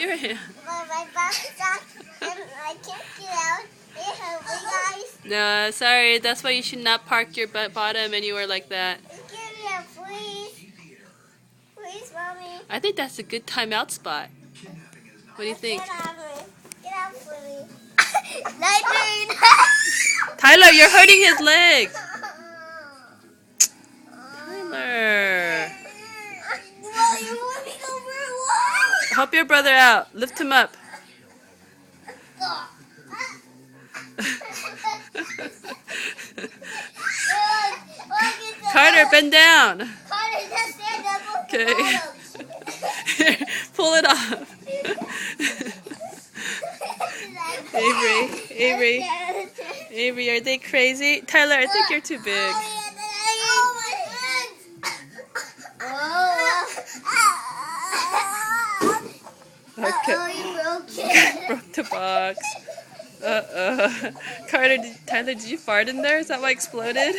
your hand. My back stuck and I can't get out. It hurt me, guys. No, sorry. That's why you should not park your bottom anywhere like that. Give me a please. Please, Mommy. I think that's a good timeout spot. What do you think? Get out of me. Get out for me. 19. Tyler, you're hurting his leg. Tyler. Well, you're moving over a wall. Help your brother out. Lift him up. Carter, bend down. Carter, just stand up. Okay. Pull it off. Avery, are they crazy? Tyler, I think you're too big. Okay. Broke the box. Carter, Tyler, did you fart in there? Is that why it exploded?